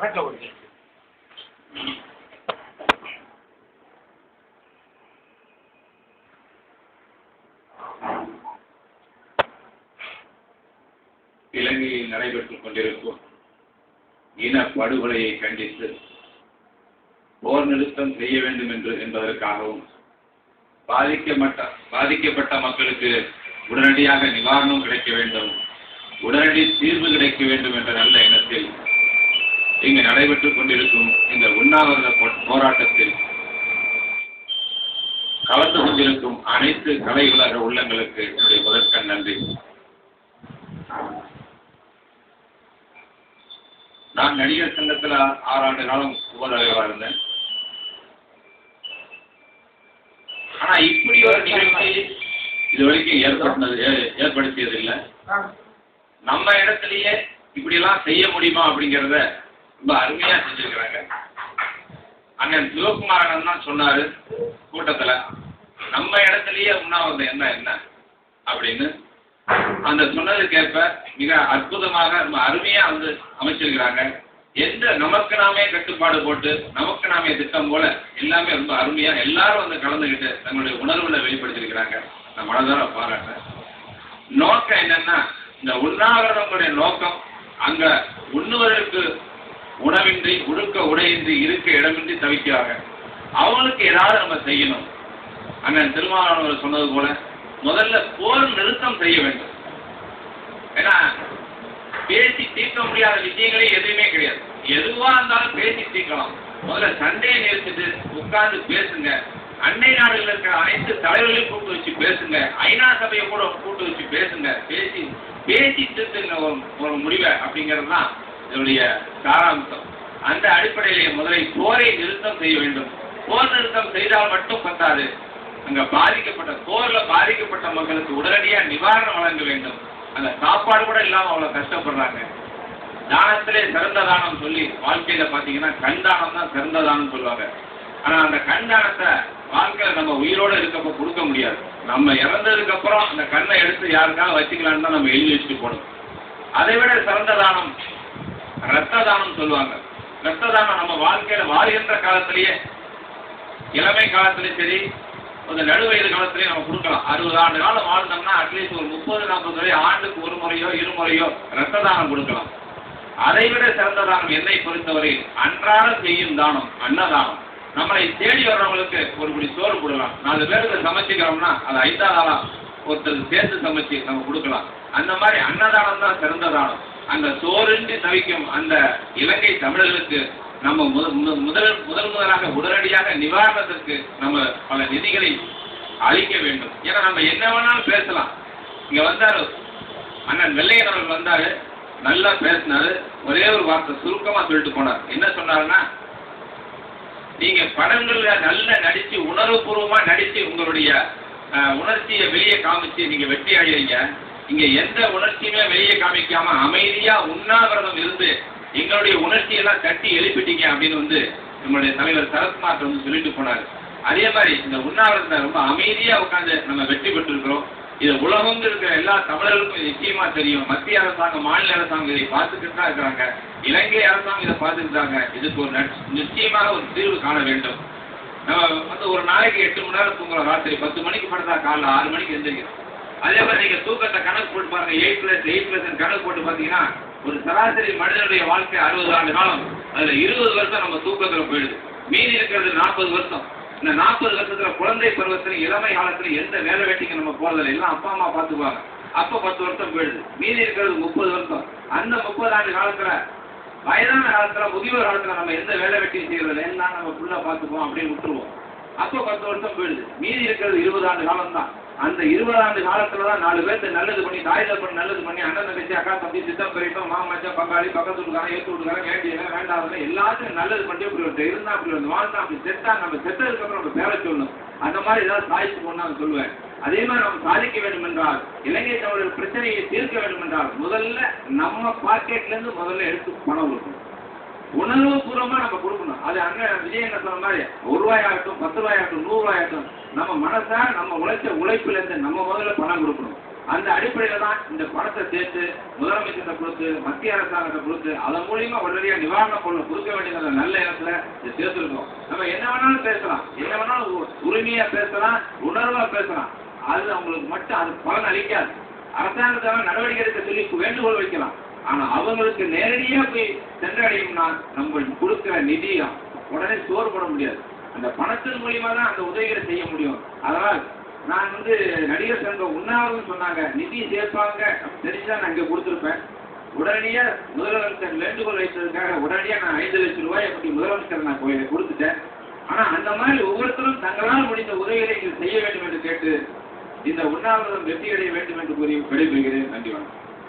பக்கத்தில் கொடுத்து இலங்கையில் நடைபெற்றுக் கொண்டிருக்கும் இன படுகொலையை கண்டித்து போர் நிறுத்தம் செய்ய வேண்டும் என்பதற்காகவும் பாதிக்கப்பட்ட மக்களுக்கு உடனடியாக நிவாரணம் கிடைக்க வேண்டும், உடனடி தீர்வு கிடைக்க வேண்டும் என்ற நல்ல எண்ணத்தில் இங்கு நடைபெற்றுக் கொண்டிருக்கும் இந்த உண்ணாவிரத போராட்டத்தில் கலந்து கொண்டிருக்கும் அனைத்து கலை உலக உள்ளங்களுக்கு என்னுடைய முதற்கண் நன்றி. நான் நடிகர் சங்கத்தில் 6 ஆண்டு காலம் உபதலைவராக இருந்தேன். ஆனா இப்படி ஒரு நிகழ்ச்சி இது வரைக்கும் ஏற்படுத்தியதில்லை. நம்ம இடத்துலயே இப்படி எல்லாம் செய்ய முடியுமா அப்படிங்கிறத ரொம்ப அருமையா செஞ்சிருக்கிறாங்க. அண்ணன் சிவகுமாரன் தான் சொன்னாரு கூட்டத்துல, நம்ம இடத்துலயே உண்ணாவிரதம் என்ன அப்படின்னு. அந்த சொன்னதுக்கேற்ப மிக அற்புதமாக ரொம்ப அருமையா அமைச்சிருக்கிறாங்க. நமக்கு நாமே கட்டுப்பாடு போட்டு நமக்கு நாமே திட்டம் போல எல்லாமே ரொம்ப அருமையா எல்லாரும் கலந்துகிட்டு தங்களுடைய உணர்வுகளை வெளிப்படுத்திருக்கிறாங்க. நான் மனதார பாராட்டேன். நோக்கம் என்னன்னா, இந்த உண்ணாவிரதங்களுடைய நோக்கம் அங்க உண்ணுவதற்கு உணவின்றி உடுக்க உடையின்றி இருக்க இடமின்றி தவிக்கிறாங்க. அவங்களுக்கு ஏதாவது நம்ம செய்யணும். அண்ணன் திருமாவளவன் சொன்னது போல முதல்ல போர் நிறுத்தம் செய்ய வேண்டும். ஏன்னா பேசி தீர்க்க முடியாத விஷயங்களே எதுவுமே கிடையாது. எதுவா இருந்தாலும் பேசி தீர்க்கலாம். முதல்ல சண்டையை நிறுத்திட்டு உட்கார்ந்து பேசுங்க. அண்டை நாடுகளில் இருக்கிற அனைத்து தலைவர்களையும் கூட்டு வச்சு பேசுங்க. ஐநா சபையை கூட கூட்டு வச்சு பேசுங்க. பேசி தீர்த்துங்க ஒரு முடிவை அப்படிங்கிறது தான் இதனுடைய சாராம்சம். அந்த அடிப்படையிலே முதலில் போரை நிறுத்தம் செய்ய வேண்டும். போர் நிறுத்தம் செய்தால் மட்டும் பத்தாது, அங்க போர்ல பாதிக்கப்பட்ட மக்களுக்கு உடனடியாக நிவாரணம் வழங்க வேண்டும். அந்த சாப்பாடு கூட இல்லாம அவ்வளவு கஷ்டப்படுறாங்க. தானத்திலே சிறந்த தானம் சொல்லி வாழ்க்கையில பாத்தீங்கன்னா கண் தானம் தான் சிறந்த தானம் சொல்லுவாங்க. ஆனா அந்த கண் தானத்தை வாழ்க்கையில நம்ம உயிரோட இருக்கப்ப கொடுக்க முடியாது. நம்ம இறந்ததுக்கு அப்புறம் அந்த கண்ணை எடுத்து யாருக்காக வச்சுக்கலான்னு தான் நம்ம எழுதி வச்சுட்டு போகணும். அதை விட சிறந்த தானம் ரத்த தானம் சொல்லுவாங்க. ரத்த தானம் நம்ம வாழ்க்கையில வாழ்கின்ற காலத்திலேயே, இளமை காலத்திலேயே சரி, ஒரு நடுவயது காலத்திலேயே நம்ம கொடுக்கலாம். 60 ஆண்டு காலம் வாழ்ந்தோம்னா அட்லீஸ்ட் ஒரு 30-40 வரை ஆண்டுக்கு 1 முறையோ 2 முறையோ ரத்த தானம் கொடுக்கலாம். அதை விட சிறந்த தானம் என்னை பொறுத்தவரை அன்றாட செய்யும் தானம் அன்னதானம். நம்மளை தேடி வர்றவங்களுக்கு ஒரு படி சோறு கொடுக்கலாம். 4 பேருக்கு சமைச்சுக்கிறோம்னா அது 5ஆவது ஆளா ஒருத்தர் சேர்த்து சமைச்சு நம்ம கொடுக்கலாம். அந்த மாதிரி அன்னதானம் தான் சிறந்த தானம். அந்த சோறின்றி தவிக்கும் அந்த இலங்கை தமிழர்களுக்கு நம்ம முதலாக உடனடியாக நிவாரணத்திற்கு நம்ம பல நிதிகளை அளிக்க வேண்டும். ஏன்னா நம்ம என்ன வேணாலும் பேசலாம். இங்க வந்தாரு அண்ணன் வெள்ளையன் அவர்கள் வந்தாரு, நல்லா பேசினாரு. ஒரே ஒரு வார்த்தை சுருக்கமா சொல்லிட்டு போனார். என்ன சொன்னாருன்னா, நீங்க படங்கள்ல நல்லா நடிச்சு உணர்வுபூர்வமா நடிச்சு உங்களுடைய உணர்ச்சியை வெளியே காமிச்சு நீங்க வெற்றி அடைகிறீங்க. இங்க எந்த உணர்ச்சியுமே வெளியே காமிக்காம அமைதியா உண்ணாவிரதம் இருந்து எங்களுடைய உணர்ச்சியெல்லாம் தட்டி எழுப்பிட்டீங்க அப்படின்னு நம்மளுடைய தலைவர் சரத்குமார் சொல்லிட்டு போனாரு. அதே மாதிரி இந்த உண்ணாவிரதத்தை ரொம்ப அமைதியா உட்காந்து நம்ம வெற்றி பெற்றிருக்கிறோம். இது உலகம் இருக்கிற எல்லா தமிழர்களுக்கும் நிச்சயமா தெரியும். மத்திய அரசாங்கம், மாநில அரசாங்கம் இதை பார்த்துக்கிட்டு தான் இருக்கிறாங்க. இலங்கை அரசாங்கம் இதை பார்த்துக்கிட்டாங்க. இதுக்கு ஒரு நிச்சயமாக ஒரு தீர்வு காண வேண்டும். நம்ம ஒரு நாளைக்கு 8 மணி நேரம் தூங்குறோம். ராத்திரி 10 மணிக்கு படுத்தா காலைல 6 மணிக்கு எழுந்திரிக்கிறோம். அதே மாதிரி நீங்க தூக்கத்தை கணக்கு போட்டு பாருங்க. 8+8+ கணக்கு போட்டு பார்த்தீங்கன்னா ஒரு சராசரி மனிதனுடைய வாழ்க்கை 60 ஆண்டு காலம். அதுல 20 வருஷம் நம்ம தூக்கத்துல போயிடுது. மீதி இருக்கிறது 40 வருஷம். இந்த 40 வருஷத்துல குழந்தை பருவத்துல இளமை காலத்துல எந்த வேலை வெட்டிக்கு நம்ம போறதில்லை. எல்லாம் அப்பா அம்மா பார்த்துக்குவாங்க. அப்ப 10 வருஷம் போயிடுது. மீதி இருக்கிறது 30 வருஷம். அந்த 30 ஆண்டு காலத்துல வயதான காலத்துல முதியோர் காலத்துல நம்ம எந்த வேலை வெட்டியும் செய்யறதில்லை. எல்லாம் நம்ம ஃபுல்லா பார்த்துக்குவோம் அப்படின்னு விட்டுருவோம். அப்போ 10 வருஷம் போயிடுது. மீதி இருக்கிறது 20 ஆண்டு காலம் தான். அந்த 20 ஆண்டு காலத்துலதான் 4 பேருக்கு நல்லது பண்ணி, தாய் தகப்பன் நல்லது பண்ணி, அண்ணன் தங்கச்சி, அக்கா தம்பி, சித்தம் பெரியட்டும், மாமச்சா, பங்காளி, பக்கத்து வீட்டுக்காரன், ஏற்று வீட்டுக்காரன், வேண்டியவன், வேண்டாதவன் எல்லாத்தையும் நல்லது பண்ணி இப்படி ஒருத்தர் இருந்தா, அப்படி வந்து வாழ்ந்தா, அப்படி செத்தா, நம்ம செத்ததுக்கு அப்புறம் நம்ம பேர சொல்லணும். அந்த மாதிரி ஏதாவது சாதிச்சு போனான்னு சொல்லுவேன். அதே மாதிரி நம்ம சாதிக்க வேண்டும் என்றால், இலங்கை தமிழர் பிரச்சனையை தீர்க்க வேண்டும் என்றால், முதல்ல நம்ம பாக்கெட்ல இருந்து முதல்ல எடுத்து பணம் கொடுக்கணும். உணர்வு பூர்வமா நம்ம கொடுக்கணும். அது அண்ணன் விஜய் என்ன சொன்ன மாதிரி 1 ரூபாயாகட்டும், 10 ரூபாயாகட்டும், 100 ரூபாயாகட்டும், நம்ம மனசா நம்ம உழைச்ச உழைப்புல இருந்து நம்ம முதல்ல பணம் கொடுக்கணும். அந்த அடிப்படையில் தான் இந்த பணத்தை சேர்த்து முதலமைச்சர்கிட்ட கொடுத்து மத்திய அரசாங்கத்தை கொடுத்து அதன் மூலியமா உடனடியாக நிவாரணப் பொருள் கொடுக்க வேண்டியது நல்ல இடத்துல இதை சேர்த்துருக்கோம். நம்ம என்ன வேணாலும் பேசலாம், என்ன வேணாலும் உரிமையா பேசலாம், உணர்வா பேசலாம். அது அவங்களுக்கு மட்டும் அது பலன் அளிக்காது. அரசாங்கத்தால நடவடிக்கை எடுக்க சொல்லி வேண்டுகோள் வைக்கலாம். ஆனா அவங்களுக்கு நேரடியா போய் சென்றடையும்னா நம்ம கொடுக்கிற நிதியம் உடனே ஸ்டோர் பண்ண முடியாது. அந்த பணத்தின் மூலியமா தான் அந்த உதவிகளை செய்ய முடியும். அதனால் நான் நடிகர் சங்கம் உண்ணாவிரதம் சொன்னாங்க, நிதி சேர்ப்பாங்க தெரிஞ்சுதான் நான் இங்க கொடுத்துருப்பேன். உடனடியா முதலமைச்சர் வேண்டுகோள் வைத்ததுக்காக உடனடியா நான் 5 லட்சம் ரூபாய் அப்படி முதலமைச்சர் நான் கொடுத்துட்டேன். ஆனா அந்த மாதிரி ஒவ்வொருத்தரும் தங்களால் முடிந்த உதவிகளை செய்ய வேண்டும் என்று கேட்டு இந்த உண்ணாவிரதம் வெற்றி அடைய வேண்டும் என்று கூறி விடைபெறுகிறேன். நன்றி வணக்கம்.